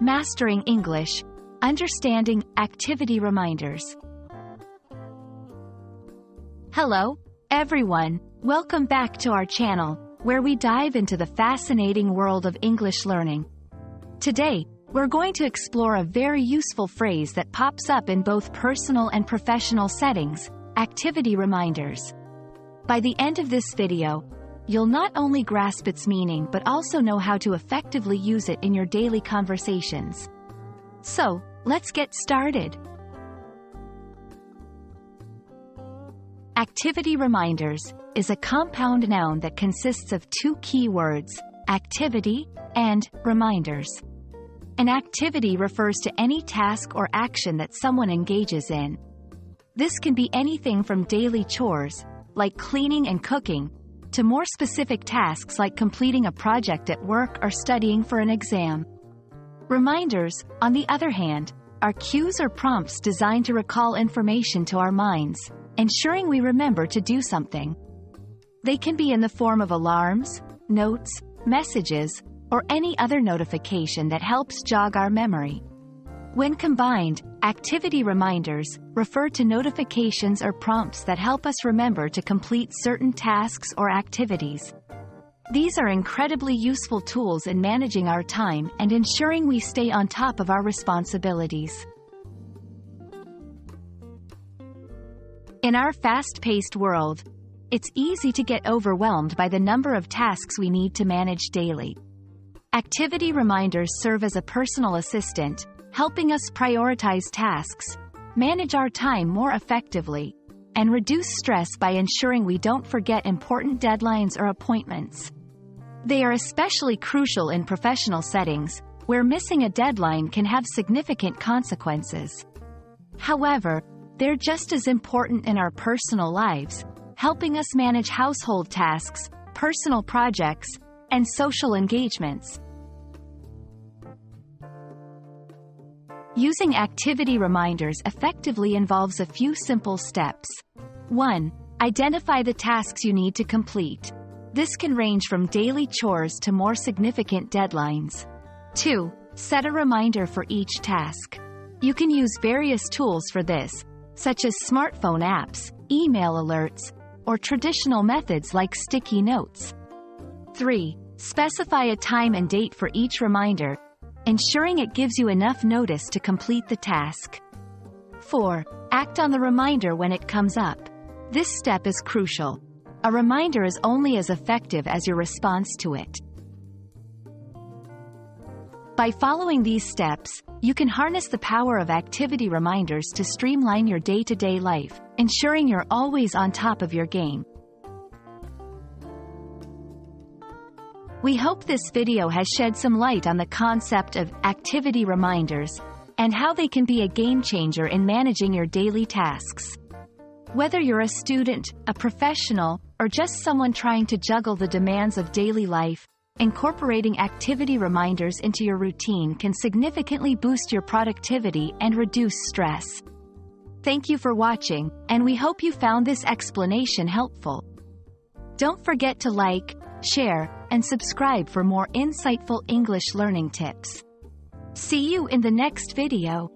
Mastering English, Understanding Activity Reminders. Hello, everyone. Welcome back to our channel, where we dive into the fascinating world of English learning. Today, we're going to explore a very useful phrase that pops up in both personal and professional settings: activity reminders. By the end of this video, you'll not only grasp its meaning but also know how to effectively use it in your daily conversations. So, let's get started. Activity reminders is a compound noun that consists of two key words: activity and reminders. An activity refers to any task or action that someone engages in. This can be anything from daily chores, like cleaning and cooking, to more specific tasks like completing a project at work or studying for an exam. Reminders, on the other hand, are cues or prompts designed to recall information to our minds, ensuring we remember to do something. They can be in the form of alarms, notes, messages, or any other notification that helps jog our memory. When combined, activity reminders refer to notifications or prompts that help us remember to complete certain tasks or activities. These are incredibly useful tools in managing our time and ensuring we stay on top of our responsibilities. In our fast-paced world, it's easy to get overwhelmed by the number of tasks we need to manage daily. Activity reminders serve as a personal assistant, helping us prioritize tasks, manage our time more effectively, and reduce stress by ensuring we don't forget important deadlines or appointments. They are especially crucial in professional settings, where missing a deadline can have significant consequences. However, they're just as important in our personal lives, helping us manage household tasks, personal projects, and social engagements. Using activity reminders effectively involves a few simple steps. 1. Identify the tasks you need to complete. This can range from daily chores to more significant deadlines. 2. Set a reminder for each task. You can use various tools for this, such as smartphone apps, email alerts, or traditional methods like sticky notes. 3. Specify a time and date for each reminder, ensuring it gives you enough notice to complete the task. 4. Act on the reminder when it comes up. This step is crucial. A reminder is only as effective as your response to it. By following these steps, you can harness the power of activity reminders to streamline your day-to-day life, ensuring you're always on top of your game. We hope this video has shed some light on the concept of activity reminders and how they can be a game changer in managing your daily tasks. Whether you're a student, a professional, or just someone trying to juggle the demands of daily life, incorporating activity reminders into your routine can significantly boost your productivity and reduce stress. Thank you for watching, and we hope you found this explanation helpful. Don't forget to like, share, and subscribe for more insightful English learning tips. See you in the next video.